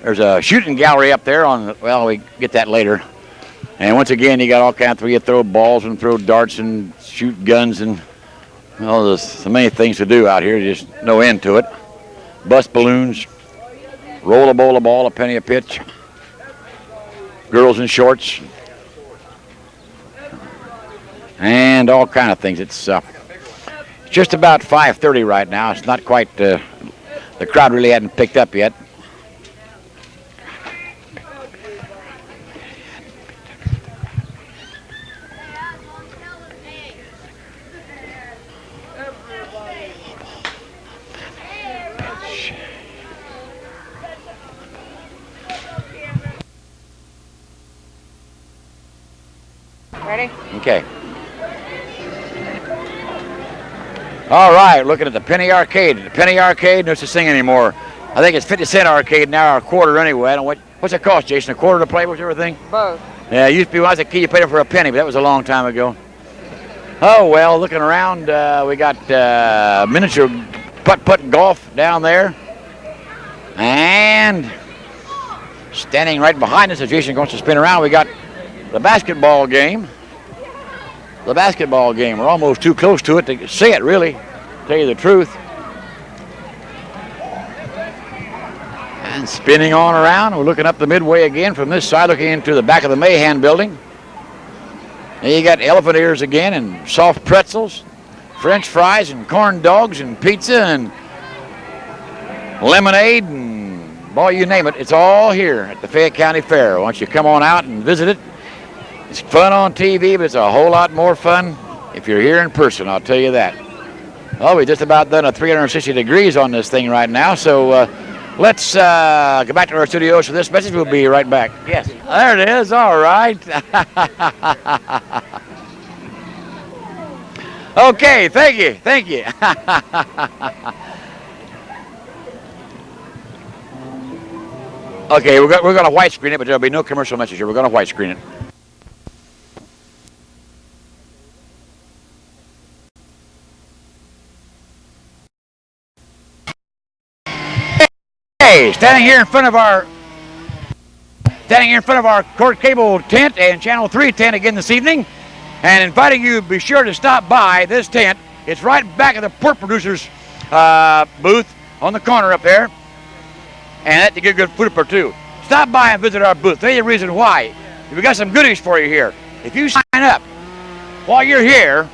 There's a shooting gallery up there on, well, we get that later. And once again, you got all kinds of, you throw balls and throw darts and shoot guns and, well, there's so many things to do out here, just no end to it. Bust balloons, roll a bowl of ball, a penny a pitch, girls in shorts, and all kind of things. It's just about 5:30 right now. It's not quite, the crowd really hadn't picked up yet. Ready? Okay. All right, looking at the Penny Arcade. The Penny Arcade, no such thing anymore. I think it's 50-cent arcade now, or a quarter anyway. I don't know what's it cost, Jason? A quarter to play with everything? Both. Yeah, it used to be when I was a kid, you paid it for a penny, but that was a long time ago. Oh, well, looking around, we got miniature putt-putt golf down there. And standing right behind us, as Jason wants to spin around, we got the basketball game. The basketball game. We're almost too close to it to see it, really, to tell you the truth. And spinning on around, we're looking up the midway again from this side, looking into the back of the Mahan building. And you got elephant ears again, and soft pretzels, French fries, and corn dogs, and pizza, and lemonade, and boy, you name it, it's all here at the Fayette County Fair. Why don't you come on out and visit it? It's fun on TV, but it's a whole lot more fun if you're here in person, I'll tell you that. Oh, we just about done a 360 degrees on this thing right now, so let's go back to our studios for this message. We'll be right back. Yes, there it is. All right. Okay, thank you. Thank you. Okay, we're going to white screen it, but there'll be no commercial message here. We're going to white screen it. Standing here in front of our Court Cable tent and Channel 3 tent again this evening, and inviting you to be sure to stop by this tent. It's right back of the Pork Producers booth on the corner up there, and that to get good food for two. Stop by and visit our booth. Tell you the reason why. We've got some goodies for you here. If you sign up while you're here,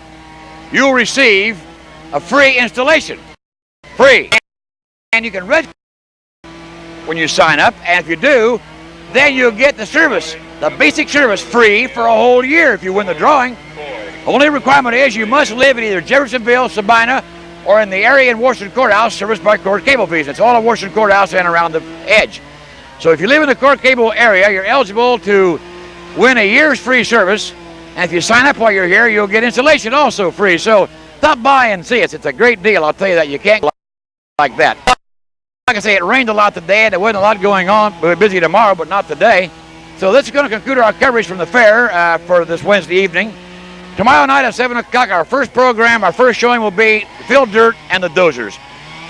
you'll receive a free installation. Free. And you can register when you sign up, and if you do, then you'll get the service, the basic service, free for a whole year if you win the drawing. Only requirement is you must live in either Jeffersonville, Sabina, or in the area in Washington Courthouse serviced by Court Cable fees. It's all in Washington Courthouse and around the edge. So if you live in the Court Cable area, you're eligible to win a year's free service, and if you sign up while you're here, you'll get installation also free. So stop by and see us. It's a great deal. I'll tell you that. You can't like that. Like I say, it rained a lot today, and there wasn't a lot going on. We're busy tomorrow, but not today. So this is going to conclude our coverage from the fair for this Wednesday evening. Tomorrow night at 7 o'clock, our first program, our first showing will be Phil Dirt and the Dozers.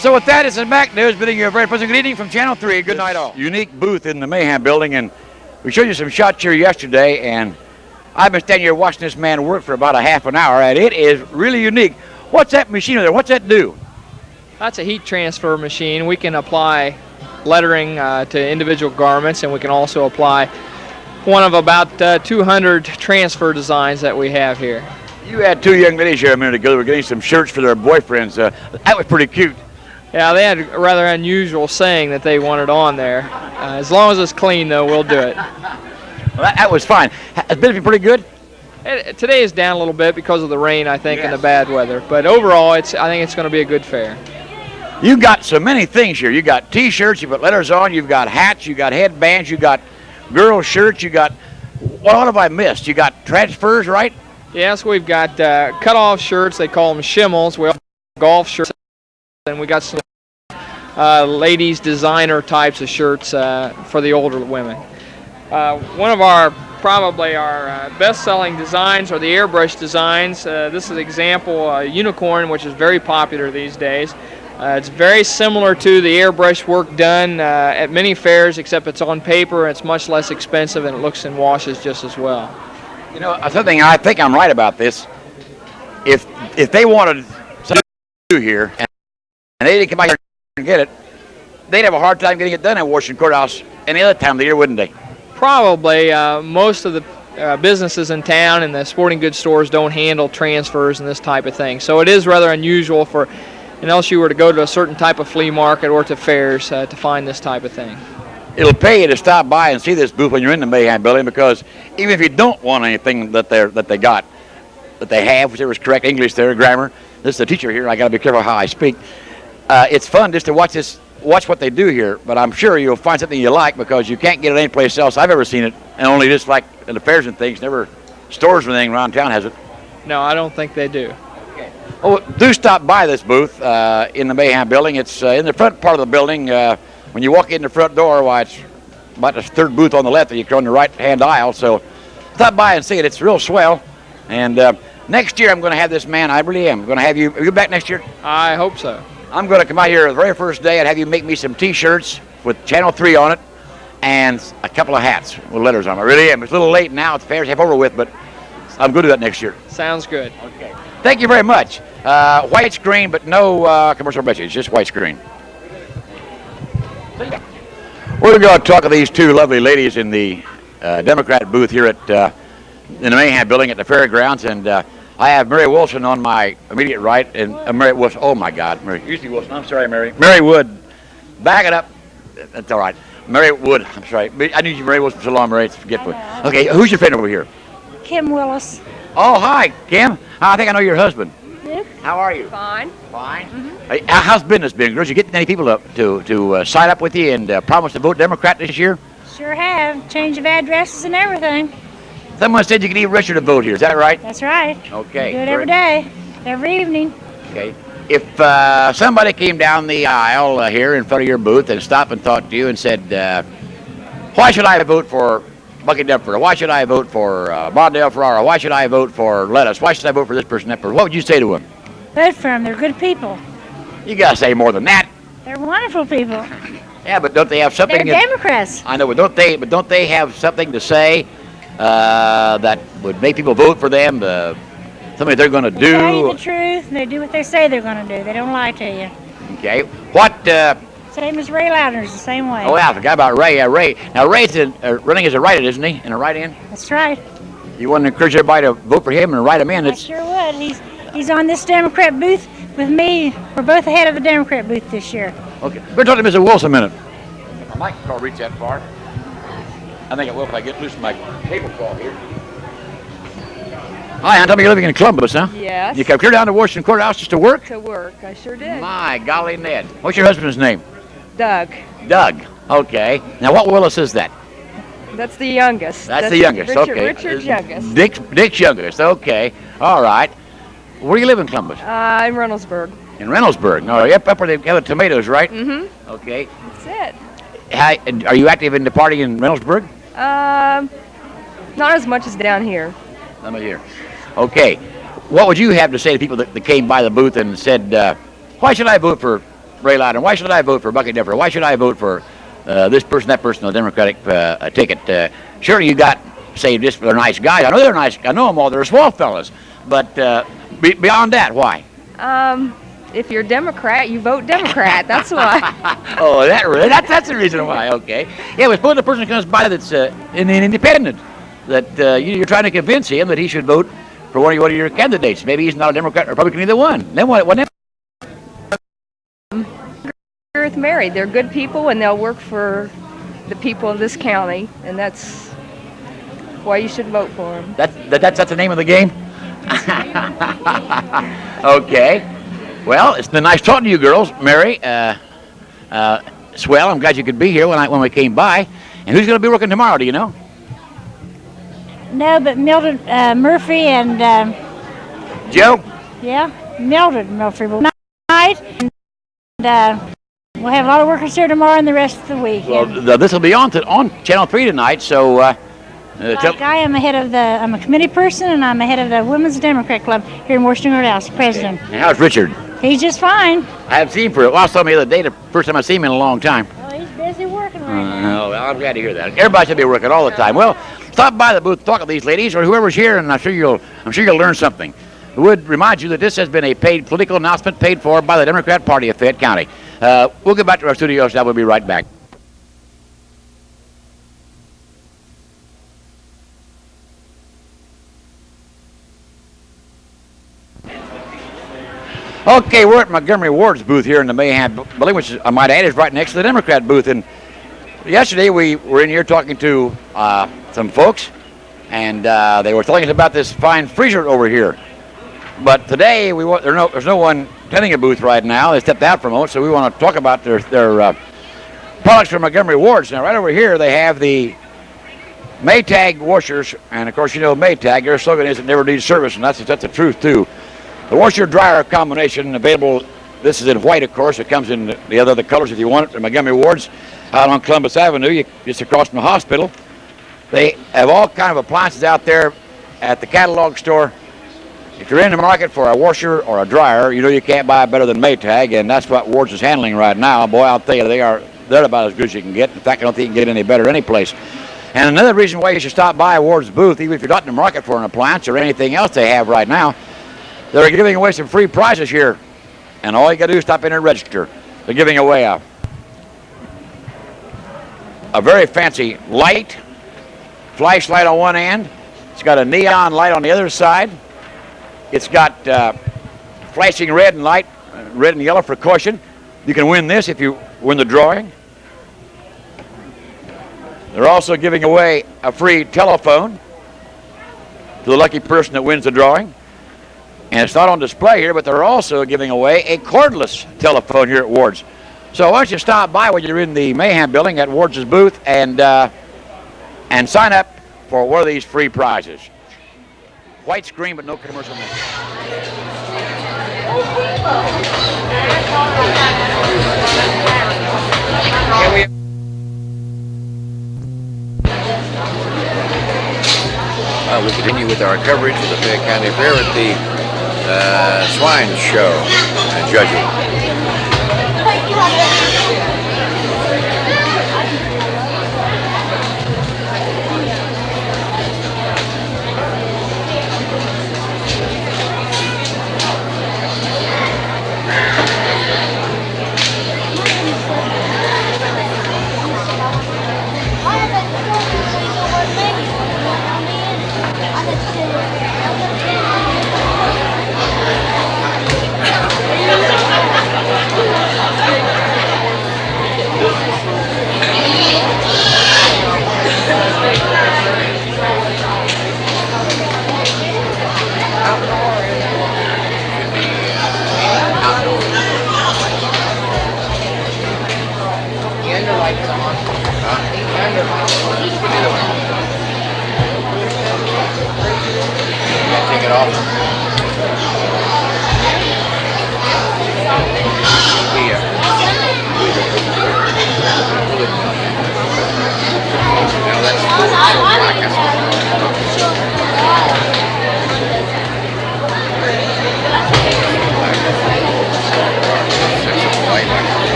So with that, it's in Mac News, bidding you a very pleasant good evening from Channel 3. Good night all. Unique booth in the Mahan building, and we showed you some shots here yesterday, and I've been standing here watching this man work for about a half an hour, and it is really unique. What's that machine over there? What's that do? That's a heat transfer machine. We can apply lettering to individual garments, and we can also apply one of about 200 transfer designs that we have here. You had two young ladies here a minute ago. They were getting some shirts for their boyfriends. That was pretty cute. Yeah, they had a rather unusual saying that they wanted on there. As long as it's clean, though, we'll do it. Well, that was fine. Has business been pretty good? Today is down a little bit because of the rain, I think, and the bad weather. But overall, I think it's going to be a good fair. You got so many things here. You got T-shirts, you put letters on, you've got hats, you got headbands, you got girl shirts, you got, what have I missed? You got transfers, right? Yes, we've got cut-off shirts. They call them shimmels. We also have golf shirts, and we got some ladies designer types of shirts for the older women. One of probably our best-selling designs are the airbrush designs. This is an example, a unicorn, which is very popular these days. It's very similar to the airbrush work done at many fairs, except it's on paper and it's much less expensive and it looks and washes just as well. You know, something I think I'm right about this. If they wanted something to do here and they didn't come out here and get it, they'd have a hard time getting it done at Washington Courthouse any other time of the year, wouldn't they? Probably. Most of the businesses in town and the sporting goods stores don't handle transfers and this type of thing. So it is rather unusual for unless you were to go to a certain type of flea market or to fairs to find this type of thing. It'll pay you to stop by and see this booth when you're in the Mayhem building, because even if you don't want anything that they have, whichever is correct English there, grammar. This is the teacher here. I got to be careful how I speak. It's fun just to watch what they do here. But I'm sure you'll find something you like, because you can't get it anyplace else I've ever seen it, and only just like in the fairs and things. Never stores or anything around town has it. No, I don't think they do. Oh, do stop by this booth in the Mayhem building. It's in the front part of the building. When you walk in the front door, why, it's about the third booth on the left, and you go on the right-hand aisle. So stop by and see it. It's real swell. And next year I'm going to have this man. I really am. I'm going to have you. Are you back next year? I hope so. I'm going to come out here the very first day and have you make me some T-shirts with Channel 3 on it and a couple of hats with letters on them. I really am. It's a little late now. The fair's half over with, but I'm going to do that next year. Sounds good. Okay. Thank you very much. White screen, but no commercial message, just white screen. We're going to talk to these two lovely ladies in the Democrat booth here at in the Mayhem building at the fairgrounds, and I have Mary Wilson on my immediate right, and Mary Wilson. Oh my God, Mary. Usually Wilson. I'm sorry, Mary. Mary Wood. Back it up. That's all right. Mary Wood. I'm sorry. I knew you, Mary Wilson, so long, Mary. It's forgetful. Okay, who's your friend over here? Kim Willis. Oh, hi, Kim. I think I know your husband. Yep. How are you? Fine. Fine. Hey, how's business been, girls? You getting any people to sign up with you and promise to vote Democrat this year? Sure have. Change of addresses and everything. Someone said you could even register to vote here. Is that right? That's right. Okay. Do it every day, every evening. Okay. If somebody came down the aisle here in front of your booth and stopped and talked to you and said, why should I vote for Bucky Deptford? Why should I vote for Mondale Ferrara? Why should I vote for Lettuce? Why should I vote for this person, that person? What would you say to them? Vote for them. They're good people. You got to say more than that. They're wonderful people. Yeah, but don't they have something? They're Democrats. I know, but don't they have something to say that would make people vote for them? Something they're going to do? They tell you the truth, and they do what they say they're going to do. They don't lie to you. Okay. What? Same as Ray Louder's the same way. Oh, yeah, I forgot about Ray. Ray. Now, Ray's running as a write-in, isn't he? In a write-in? That's right. You want to encourage everybody to vote for him and write him in? I sure would. He's on this Democrat booth with me. We're both ahead of the Democrat booth this year. Okay. We're talking to Mr. Wilson a minute. My mic can't reach that far. I think it will if I get loose from my cable call here. Hi, Aunt, tell me you're living in Columbus, huh? Yes. You come clear down to Washington Courthouse just to work? To work, I sure did. My golly, Ned. What's your husband's name? Doug. Doug. Okay. Now, what Willis is that? That's the youngest. That's the youngest. Richard, Okay. Richard's youngest. Dick's youngest. Okay. All right. Where do you live in Columbus? In Reynoldsburg. In Reynoldsburg. No, yep, up where they have the tomatoes, right? Mm-hmm. Okay. That's it. Are you active in the party in Reynoldsburg? Not as much as down here. Let me hear. Okay. What would you have to say to people that came by the booth and said, why should I vote for Ray Louder? Why should I vote for Bucky Deptford? Why should I vote for this person, that person, the Democratic ticket? Surely you got, say, just they're nice guys. I know they're nice. I know them all. They're swell fellas. But beyond that, why? If you're Democrat, you vote Democrat. That's why. Oh, that's the reason why. Okay. Yeah, but suppose the person comes by that's an independent, that you're trying to convince him that he should vote for one of your candidates. Maybe he's not a Democrat or Republican, either one. Then what? With Mary, they're good people and they'll work for the people of this county, and that's why you should vote for them. That's the name of the game. Okay. Well, it's been nice talking to you girls, Mary. Swell. I'm glad you could be here when we came by. And who's going to be working tomorrow? Do you know? No, but Mildred Murphy and Joe. yeah, Mildred Murphy will night, and we'll have a lot of workers here tomorrow and the rest of the week. Well, this will be on Channel 3 tonight. So. Like I'm a committee person, and I'm the head of the Women's Democrat Club here in Washington Courthouse, president. And how's Richard? He's just fine. I haven't seen him for a while. Saw me the other day, the first time I seen him in a long time. Oh, he's busy working right now. Oh, well, I'm glad to hear that. Everybody should be working all the time. Well, stop by the booth, talk to these ladies or whoever's here, and I'm sure you'll learn something. I would remind you that this has been a paid political announcement paid for by the Democrat Party of Fayette County. We'll get back to our studios now. We'll be right back. Okay, we're at Montgomery Ward's booth here in the Mahan building, which I might add is right next to the Democrat booth. And yesterday we were in here talking to some folks, and they were telling us about this fine freezer over here. But today there's no one tending a booth right now. They stepped out for a moment, so we want to talk about their products from Montgomery Ward's. Now, right over here they have the Maytag washers, and of course you know Maytag. Their slogan is "It never needs service," and that's the truth too. The washer-dryer combination available. This is in white, of course. It comes in the other colors if you want it. The Montgomery Ward's out on Columbus Avenue, just across from the hospital. They have all kind of appliances out there at the catalog store. If you're in the market for a washer or a dryer, you know you can't buy better than Maytag, and that's what Ward's is handling right now. Boy, I'll tell you, they're about as good as you can get. In fact, I don't think you can get any better any place. And another reason why you should stop by Ward's booth, even if you're not in the market for an appliance or anything else they have right now, they're giving away some free prizes here. And all you got to do is stop in and register. They're giving away a very fancy light, flashlight on one end. It's got a neon light on the other side. It's got flashing red and yellow for caution. You can win this if you win the drawing. They're also giving away a free telephone to the lucky person that wins the drawing. And it's not on display here, but they're also giving away a cordless telephone here at Ward's. So why don't you stop by when you're in the Mahan building at Ward's booth and sign up for one of these free prizes. White screen, but no commercial message. We continue with our coverage of the Fayette County Fair at the Swine Show and judging. Take it off. Now that's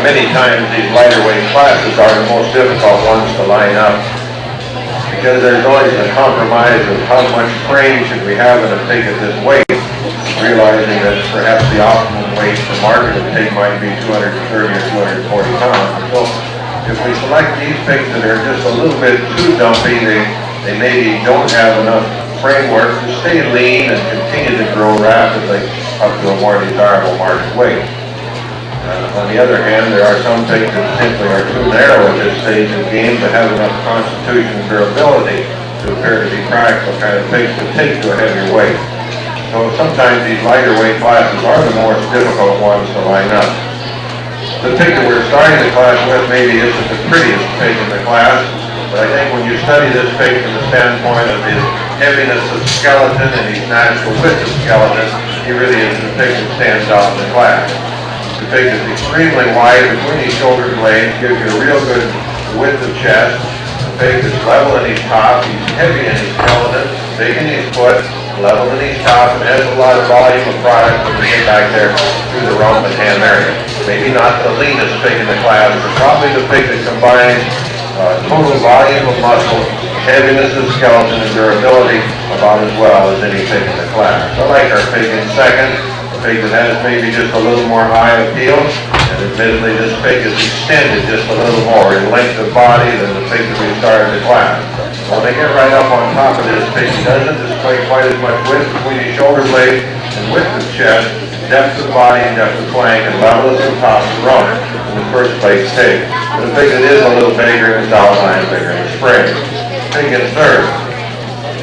many times these lighter weight classes are the most difficult ones to line up, because there's always a compromise of how much frame should we have in a pig at this weight, realizing that perhaps the optimum weight for market of pig might be 230 or 240 pounds. So if we select these pigs that are just a little bit too dumpy, they maybe don't have enough framework to stay lean and continue to grow rapidly up to a more desirable market weight. On the other hand, there are some pigs that simply are too narrow at this stage of the game to have enough constitution and durability to appear to be practical kind of pigs to take to a heavier weight. So sometimes these lighter weight classes are the most difficult ones to line up. The pig that we're starting the class with maybe isn't the prettiest pig in the class, but I think when you study this pig from the standpoint of his heaviness of skeleton and his natural width of skeleton, he really is the pig that stands out in the class. The pig is extremely wide between his shoulder blades, gives you a real good width of chest. The pig is level in his top, he's heavy in his skeleton, big in his foot, level in his top, and has a lot of volume of product when we get back there through the rump and ham area. Maybe not the leanest pig in the class, but probably the pig that combines total volume of muscle, heaviness of skeleton, and durability about as well as any pig in the class. I like our pig in second, a pig that has maybe just a little more eye appeal, and admittedly this pig is extended just a little more in length of body than the pig that we started the class. When they get right up on top of this pig, he doesn't display quite as much width between his shoulder blades and width of chest, depth of body and depth of flank, and level at the top of the rump in the first place pig. But a pig that is a little bigger in his outline, bigger in his frame. Pig in third,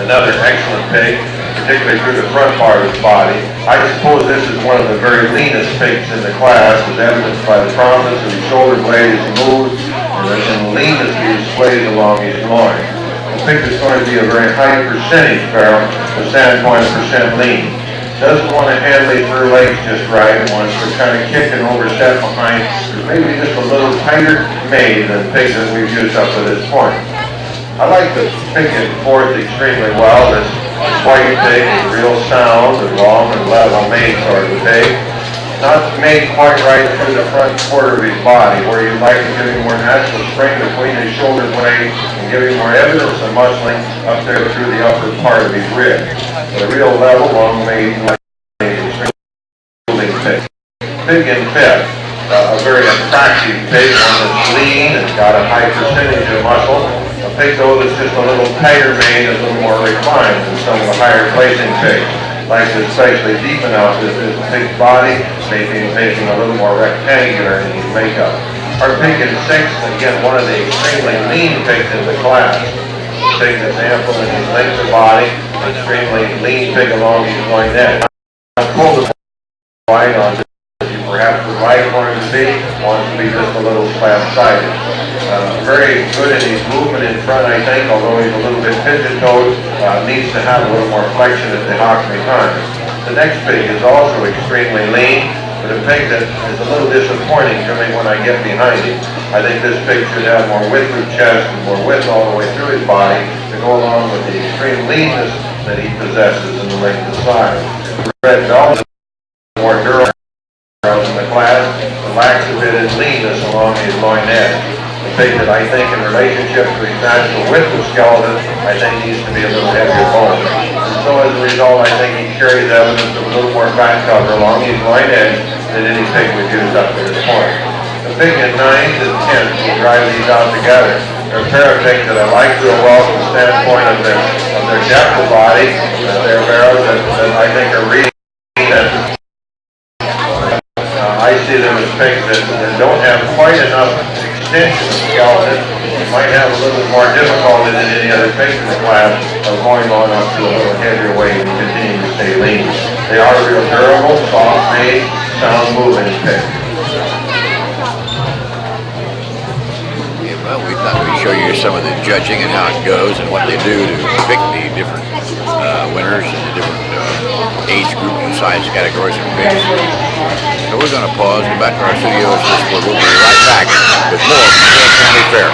another excellent pig, particularly through the front part of his body. I suppose this is one of the very leanest pigs in the class, as evidenced by the prominence of his shoulder blade as he moves, and the leanness he displays along his loin. A pig that's going to be a very high percentage barrel from the standpoint of percent lean. Doesn't want to handle his rear legs just right, wants to kind of kick and overstep behind. Maybe just a little tighter made than pigs that we've used up to this point. I like the pig in fourth extremely well. This white pig is real sound and long and level made sort of a pig. Not made quite right through the front quarter of his body, where you'd like to give him more natural spring between his shoulder blades and give him more evidence of muscling up there through the upper part of his rib. But a real level, long made, pig. Pig in fifth, a very attractive pig, one that's lean and got a high percentage of muscle. A pig though that's just a little tighter made, a little more refined than some of the higher placing pigs. Like especially deep enough that this pig's body making a little more rectangular in his makeup. Our pig in sixth, again, one of the extremely lean pigs in the class. A pig that's ample in his length of body, extremely lean pig along his loin neck. I'm pulled the line on this. Perhaps would like one to be, wants to be just a little slab-sided. Very good in his movement in front, I think, although he's a little bit pigeon-toed, needs to have a little more flexion at the hock behind. The next pig is also extremely lean, but a pig that is a little disappointing to me when I get behind him. I think this pig should have more width of chest and more width all the way through his body to go along with the extreme leanness that he possesses in the length of side. Red Velvet is more durable in the class, but lacks a bit of leanness along his loin edge. A pig that I think in relationship to his natural width of skeleton, I think needs to be a little heavier bone. And so as a result, I think he carries evidence of a little more fat cover along his loin edge than any pig we've used up to this point. The pig in 9th and 10th, we'll drive these out together. They're a pair of pigs that I like real well from the standpoint of their depth of body. They're barrels that I think are really I see them as pigs that don't have quite enough extension of skeleton. You might have a little more difficulty than any other pig in the class of going on up to a little heavier weight and continuing to stay lean. They are real durable, soft-made, sound-moving pigs. Yeah, well, we thought we'd show you some of the judging and how it goes and what they do to pick the different winners and the different age group and size categories of pigs. So we're going to pause, go back to our studios, where we'll be right back with more Fayette County Fair.